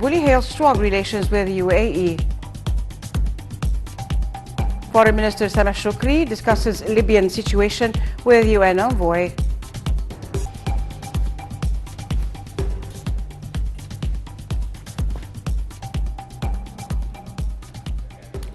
Madbouli hails strong relations with the UAE. Foreign Minister Sameh Shoukry discusses Libyan situation with UN envoy.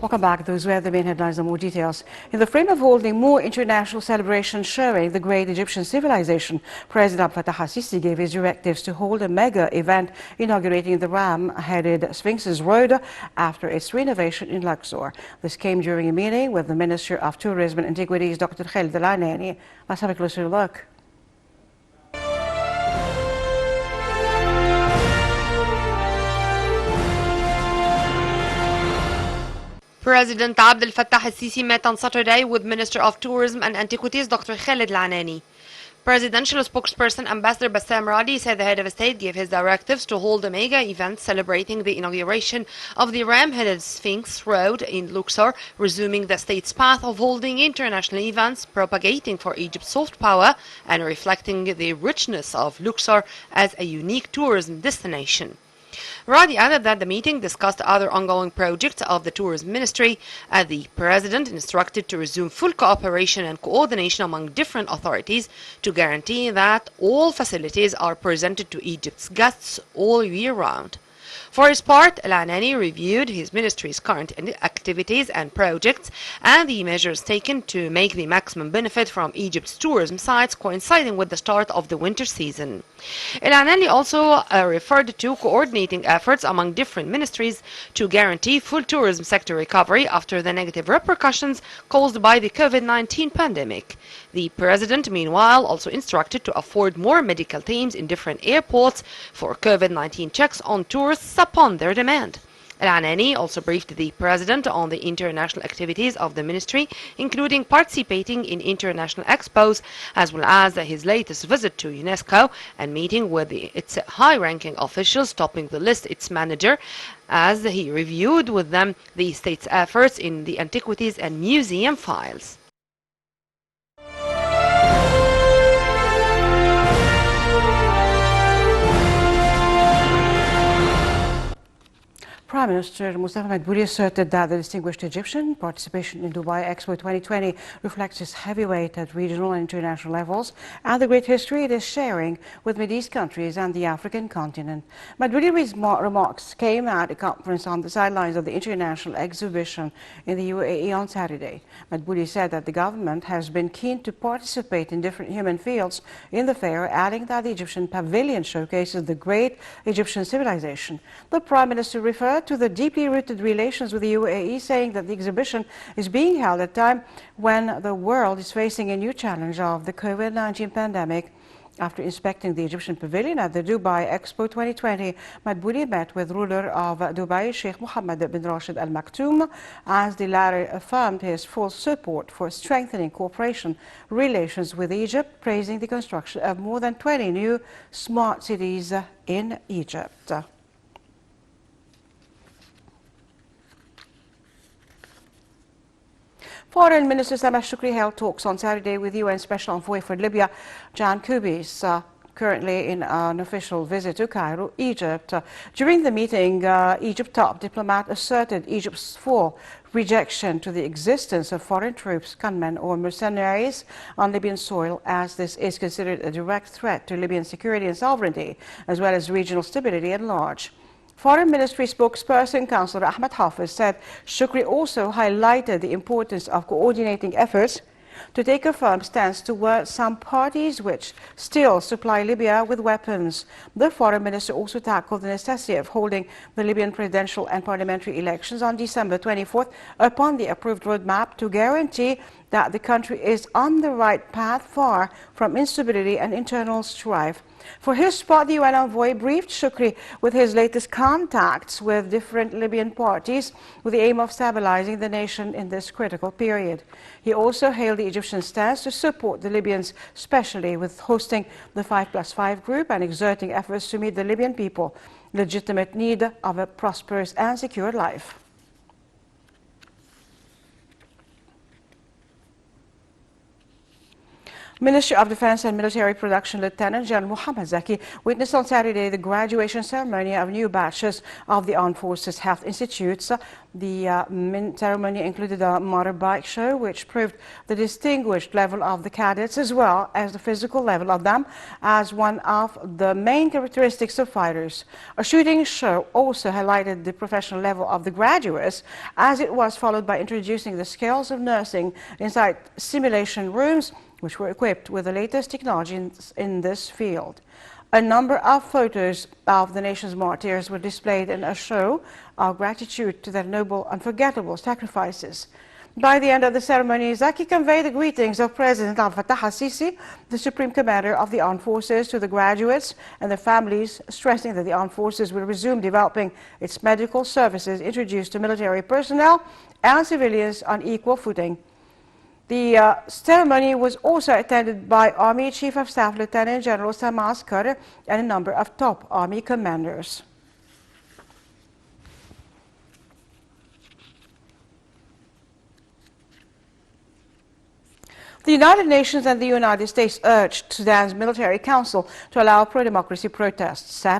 Welcome back. Those were the main headlines and more details. In the frame of holding more international celebrations showing the great Egyptian civilization, President Abdel Fattah al-Sisi gave his directives to hold a mega event inaugurating the ram-headed Sphinx's Road after its renovation in Luxor. This came during a meeting with the Minister of Tourism and Antiquities, Dr. Khalid al-Anani. Let's have a closer look. President Abdel Fattah al-Sisi met on Saturday with Minister of Tourism and Antiquities Dr. Khalid al-Anani. Presidential spokesperson Ambassador Bassam Radi said the head of state gave his directives to hold a mega event celebrating the inauguration of the ram-headed Sphinx Road in Luxor, resuming the state's path of holding international events, propagating for Egypt's soft power and reflecting the richness of Luxor as a unique tourism destination. Radi added that the meeting discussed other ongoing projects of the Tourism Ministry, as the President instructed to resume full cooperation and coordination among different authorities to guarantee that all facilities are presented to Egypt's guests all year round. For his part, Al-Anani reviewed his ministry's current activities and projects and the measures taken to make the maximum benefit from Egypt's tourism sites coinciding with the start of the winter season. Al-Anani also referred to coordinating efforts among different ministries to guarantee full tourism sector recovery after the negative repercussions caused by the COVID-19 pandemic. The President, meanwhile, also instructed to afford more medical teams in different airports for COVID-19 checks on tourists upon their demand. Al-Anani also briefed the President on the international activities of the ministry, including participating in international expos, as well as his latest visit to UNESCO and meeting with its high-ranking officials, topping the list its manager, as he reviewed with them the state's efforts in the antiquities and museum files. Prime Minister Mustafa Madbouli asserted that the distinguished Egyptian participation in Dubai Expo 2020 reflects its heavy weight at regional and international levels and the great history it is sharing with Middle East countries and the African continent. Madbouli's remarks came at a conference on the sidelines of the international exhibition in the UAE on Saturday. Madbouli said that the government has been keen to participate in different human fields in the fair, adding that the Egyptian pavilion showcases the great Egyptian civilization. The Prime Minister referred to the deeply rooted relations with the UAE, saying that the exhibition is being held at a time when the world is facing a new challenge of the COVID-19 pandemic. After inspecting the Egyptian pavilion at the Dubai Expo 2020, Madbouli met with ruler of Dubai, Sheikh Mohammed bin Rashid Al Maktoum, as the latter affirmed his full support for strengthening cooperation relations with Egypt, praising the construction of more than 20 new smart cities in Egypt. Foreign Minister Sameh Shoukry held talks on Saturday with UN Special Envoy for Libya, Jan Kubis, currently in an official visit to Cairo, Egypt. During the meeting, Egypt top diplomat asserted Egypt's full rejection to the existence of foreign troops, gunmen or mercenaries on Libyan soil, as this is considered a direct threat to Libyan security and sovereignty, as well as regional stability at large. Foreign Ministry spokesperson Councillor Ahmed Hafiz said Shoukry also highlighted the importance of coordinating efforts to take a firm stance towards some parties which still supply Libya with weapons. The Foreign Minister also tackled the necessity of holding the Libyan presidential and parliamentary elections on December 24th upon the approved roadmap to guarantee that the country is on the right path, far from instability and internal strife. For his part, the UN envoy briefed Shoukry with his latest contacts with different Libyan parties with the aim of stabilizing the nation in this critical period. He also hailed the Egyptian stance to support the Libyans, especially with hosting the 5+5 group and exerting efforts to meet the Libyan people's legitimate need of a prosperous and secure life. Ministry of Defense and Military Production Lieutenant General Mohammed Zaki witnessed on Saturday the graduation ceremony of new batches of the Armed Forces Health Institutes. The ceremony included a motorbike show, which proved the distinguished level of the cadets as well as the physical level of them as one of the main characteristics of fighters. A shooting show also highlighted the professional level of the graduates, as it was followed by introducing the skills of nursing inside simulation rooms, which were equipped with the latest technology in this field. A number of photos of the nation's martyrs were displayed in a show of gratitude to their noble, unforgettable sacrifices. By the end of the ceremony, Zaki conveyed the greetings of President Abdel Fattah al-Sisi, the Supreme Commander of the Armed Forces, to the graduates and their families, stressing that the Armed Forces will resume developing its medical services introduced to military personnel and civilians on equal footing. The ceremony was also attended by Army Chief of Staff Lieutenant General Samar Askar and a number of top Army commanders. The United Nations and the United States urged Sudan's military council to allow pro-democracy protests Saturday.